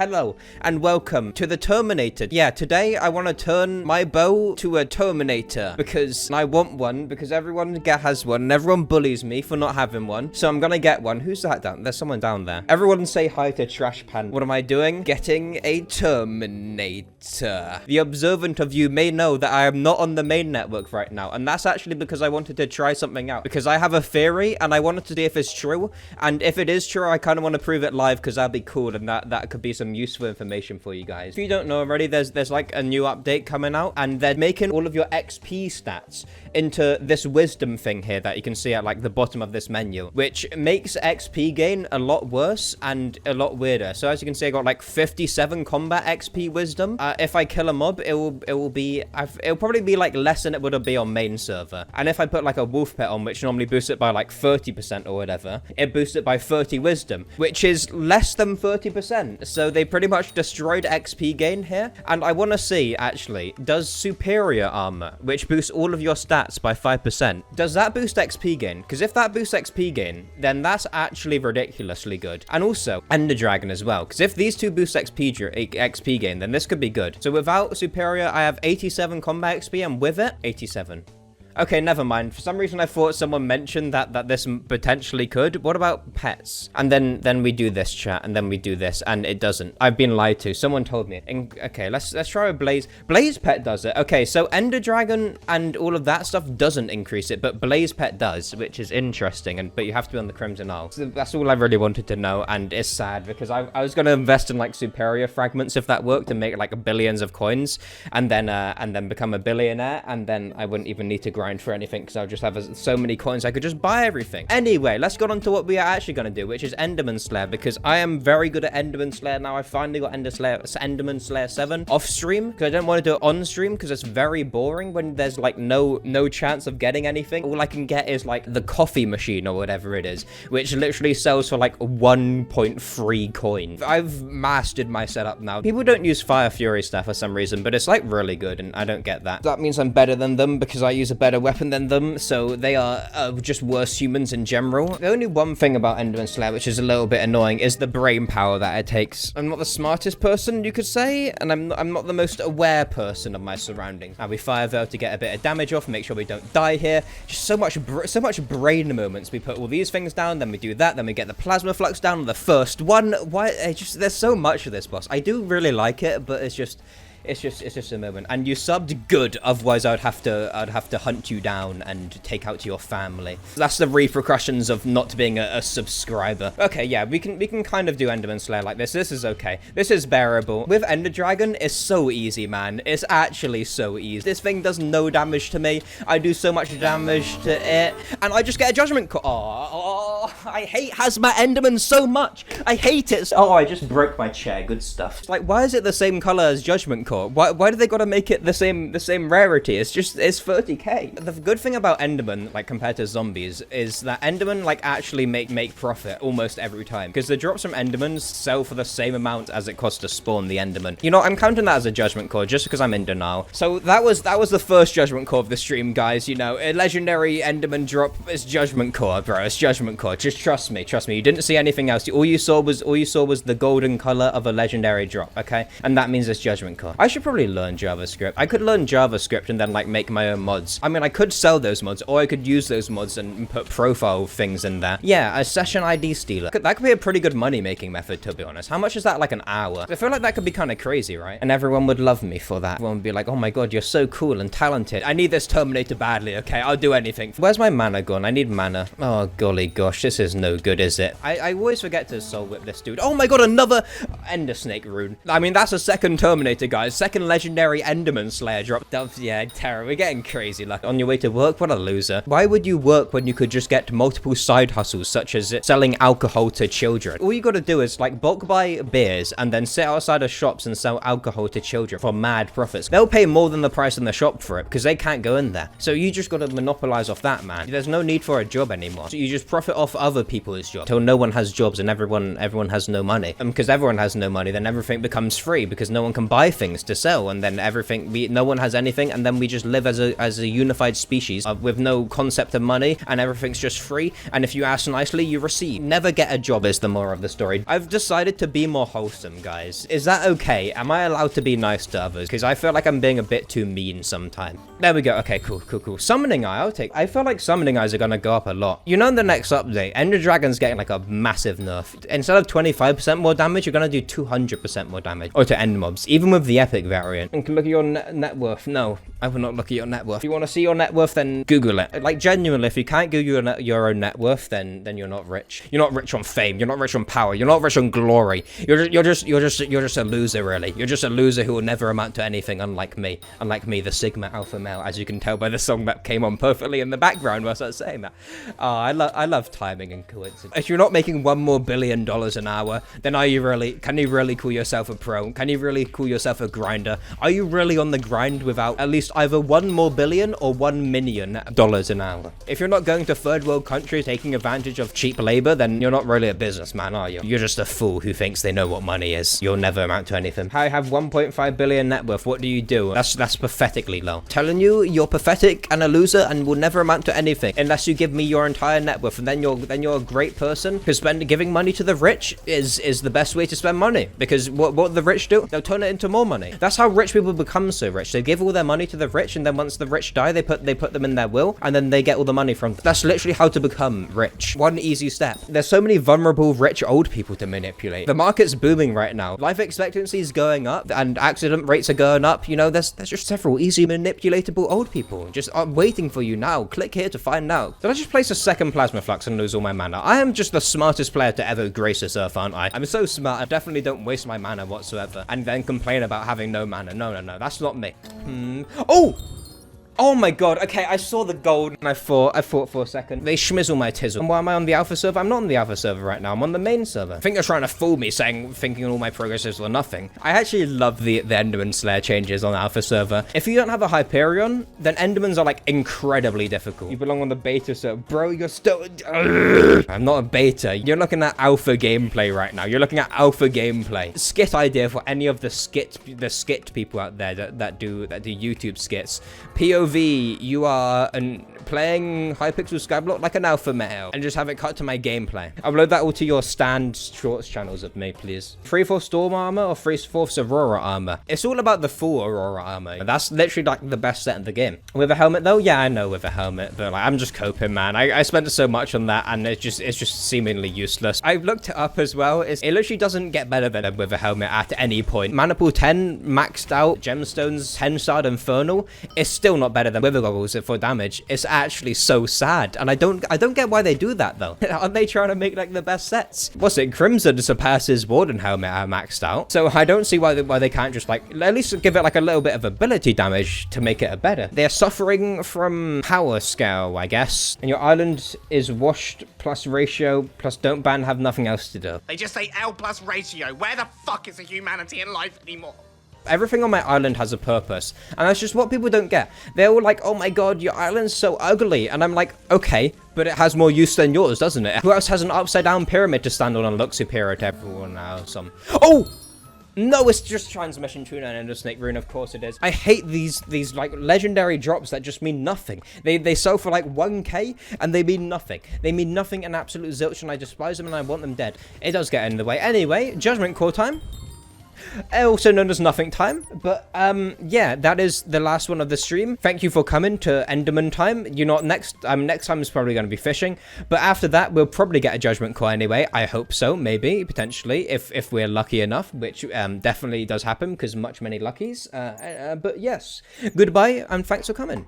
hello, and welcome to the Terminator. Yeah, today I want to turn my bow to a Terminator, because I want one, because everyone has one, and everyone bullies me for not having one, so I'm gonna get one. Who's that down? There's someone down there. Everyone say hi to Trash Pan. What am I doing? Getting a Terminator. The observant of you may know that I am not on the main network right now, and that's actually because I wanted to try something out, because I have a theory, and I wanted to see if it's true, and if it is true, I kind of want to prove it live, because that'd be cool, and that could be some useful information for you guys. If you don't know already, there's like a new update coming out, and they're making all of your XP stats into this wisdom thing here that you can see at like the bottom of this menu, which makes XP gain a lot worse and a lot weirder. So as you can see, I got like 57 combat XP wisdom. If I kill a mob, it'll probably be like less than it would be on main server. And if I put like a wolf pet on, which normally boosts it by like 30% or whatever, it boosts it by 30 wisdom, which is less than 30%. So they pretty much destroyed XP gain here. And I want to see, actually, does superior armor, which boosts all of your stats by 5%, does that boost XP gain? Because if that boosts XP gain, then that's actually ridiculously good. And also Ender Dragon as well, because if these two boost XP gain, then this could be good. So without superior, I have 87 combat XP, and with it, 87. Okay, never mind. For some reason, I thought someone mentioned that this potentially could. What about pets? And then we do this, chat, and then we do this, and it doesn't. I've been lied to. Someone told me. Okay, let's try a Blaze. Blaze Pet does it. Okay, so Ender Dragon and all of that stuff doesn't increase it, but Blaze Pet does, which is interesting. But you have to be on the Crimson Isle. So that's all I really wanted to know, and it's sad because I was going to invest in like superior fragments if that worked and make like billions of coins, and then become a billionaire, and then I wouldn't even need to grind for anything because I'll just have so many coins I could just buy everything. Anyway, let's get on to what we are actually going to do, which is Enderman Slayer, because I am very good at Enderman Slayer now. I finally got Enderman Slayer 7 off stream because I don't want to do it on stream because it's very boring when there's like no chance of getting anything. All I can get is like the coffee machine or whatever it is, which literally sells for like 1.3 coin. I've mastered my setup now. People don't use Fire Fury stuff for some reason, but it's like really good, and I don't get that. That means I'm better than them because I use a better weapon than them, so they are just worse humans in general. The only one thing about Enderman Slayer, which is a little bit annoying, is the brain power that it takes. I'm not the smartest person, you could say, and I'm not the most aware person of my surroundings. Now we fire though to get a bit of damage off, make sure we don't die here. Just so much brain moments. We put all these things down, then we do that, then we get the plasma flux down on the first one. Why? There's so much of this boss. I do really like it, but it's just a moment. And you subbed good, otherwise I'd have to hunt you down and take out your family. That's the repercussions of not being a subscriber. Okay, yeah, we can kind of do Enderman Slayer like this. This is okay. This is bearable. With Ender Dragon, it's so easy, man. It's actually so easy. This thing does no damage to me. I do so much damage to it, and I just get a judgment call. Oh, I hate Hazmat Enderman so much. I hate it. Oh, I just broke my chair. Good stuff. It's like, why is it the same color as Judgment Call? Why do they gotta make it the same rarity? It's 30k. The good thing about Enderman, like compared to zombies, is that Enderman like actually make profit almost every time, because the drops from Endermans sell for the same amount as it costs to spawn the Enderman. You know, I'm counting that as a judgment core just because I'm in denial. So that was the first judgment core of the stream, guys. You know, a legendary Enderman drop is judgment core, bro. It's judgment core. Just trust me. You didn't see anything else. All you saw was the golden color of a legendary drop. Okay, and that means it's judgment core. I should probably learn JavaScript. I could learn JavaScript and then like make my own mods. I mean, I could sell those mods, or I could use those mods and put profile things in there. Yeah, a session ID stealer. That could be a pretty good money making method, to be honest. How much is that? Like an hour? I feel like that could be kind of crazy, right? And everyone would love me for that. Everyone would be like, oh my god, you're so cool and talented. I need this Terminator badly. Okay, I'll do anything. Where's my mana gone? I need mana. Oh golly gosh, this is no good, is it? I always forget to soul whip this dude. Oh my god, another Ender Snake rune. I mean, that's a second Terminator, guys. Second legendary Enderman Slayer drop. Yeah, Tara, we're getting crazy. Like, on your way to work, what a loser. Why would you work when you could just get multiple side hustles, such as selling alcohol to children? All you gotta do is like bulk buy beers and then sit outside of shops and sell alcohol to children for mad profits. They'll pay more than the price in the shop for it because they can't go in there. So you just gotta monopolize off that, man. There's no need for a job anymore. So you just profit off other other people's jobs till no one has jobs and everyone has no money. And because everyone has no money, then everything becomes free because no one can buy things to sell, and then no one has anything, and then we just live as a unified species with no concept of money, and everything's just free. And if you ask nicely, you receive. Never get a job is the moral of the story. I've decided to be more wholesome, guys. Is that okay? Am I allowed to be nice to others? Because I feel like I'm being a bit too mean sometimes. There we go. Okay, cool. Summoning eye, I'll take. I feel like summoning eyes are gonna go up a lot. You know, in the next update, Ender Dragon's getting like a massive nerf. Instead of 25% more damage, you're gonna do 200% more damage. Or to end mobs, even with the epic variant. And can look at your net worth. No, I will not look at your net worth. If you want to see your net worth, then Google it. Like, genuinely, if you can't Google your own net worth, then you're not rich. You're not rich on fame. You're not rich on power. You're not rich on glory. You're just a loser, really. You're just a loser who will never amount to anything, unlike me. Unlike me, the Sigma Alpha male, as you can tell by the song that came on perfectly in the background whilst I was saying that. Oh, I love timing and coincidence. If you're not making $1 billion an hour, then can you really call yourself a pro? Can you really call yourself a grinder? Are you really on the grind without at least either $1 billion or $1 million an hour? If you're not going to third world countries taking advantage of cheap labor, then you're not really a businessman, are you? You're just a fool who thinks they know what money is. You'll never amount to anything. I have 1.5 billion net worth. What do you do? That's pathetically low. Telling you, you're pathetic and a loser and will never amount to anything unless you give me your entire net worth, and then you're a great person. Because giving money to the rich is the best way to spend money. Because what the rich do, they'll turn it into more money. That's how rich people become so rich. They give all their money to the rich, and then once the rich die, they put them in their will, and then they get all the money from them. That's literally how to become rich. One easy step. There's so many vulnerable rich old people to manipulate. The market's booming right now. Life expectancy is going up, and accident rates are going up. You know, there's just several easy manipulatable old people just waiting for you now. Click here to find out. Did I just place a second plasma flux and lose all my mana? I am just the smartest player to ever grace this earth, aren't I? I'm so smart. I definitely don't waste my mana whatsoever and then complain about having no mana. No, that's not me. Oh my god, okay, I saw the gold and I thought for a second. They schmizzle my tizzle. And why am I on the alpha server? I'm not on the alpha server right now. I'm on the main server. I think they're trying to fool me, thinking all my progress is for nothing. I actually love the Enderman Slayer changes on the alpha server. If you don't have a Hyperion, then Endermans are like incredibly difficult. You belong on the beta server. Bro, you're still... I'm not a beta. You're looking at alpha gameplay right now. You're looking at alpha gameplay. Skit idea for any of the skit people out there that do YouTube skits. POV, you are playing Hypixel Skyblock like an alpha male, and just have it cut to my gameplay. Upload that all to your stand shorts channels of me, please. 3/4 Storm Armor or 3/4 Aurora Armor. It's all about the full Aurora Armor. That's literally like the best set in the game. With a helmet though, yeah, I know with a helmet, but like I'm just coping, man. I spent so much on that, and it's just seemingly useless. I've looked it up as well. It literally doesn't get better than with a helmet at any point. Mana pool 10 maxed out, gemstones 10-starred infernal. It's still not better than wither goggles for damage. It's actually so sad, and I don't get why they do that though. Aren't they trying to make like the best sets? What's it? Crimson surpasses Warden helmet maxed out, so I don't see why they can't just like at least give it like a little bit of ability damage to make it a better. They're suffering from power scale, I guess, and your island is washed plus ratio plus don't ban, have nothing else to do. They just say L plus ratio. Where the fuck is the humanity in life anymore? Everything on my island has a purpose, and that's just what people don't get. They're all like, oh my god, your island's so ugly, and I'm like, okay, but it has more use than yours, doesn't it? Who else has an upside down pyramid to stand on and look superior to everyone else? Oh! No, it's just transmission tuna and ender snake rune, of course it is. I hate these like legendary drops that just mean nothing. They sell for like 1k and they mean nothing. They mean nothing and absolute zilch, and I despise them and I want them dead. It does get in the way. Anyway, Judgment Core time. Also known as nothing time, but yeah, that is the last one of the stream. Thank you for coming to Enderman time. You're not next time is probably going to be fishing, but after that we'll probably get a Judgment Core anyway. I hope so, maybe, potentially, if we're lucky enough, which definitely does happen because many luckies. But yes, goodbye and thanks for coming.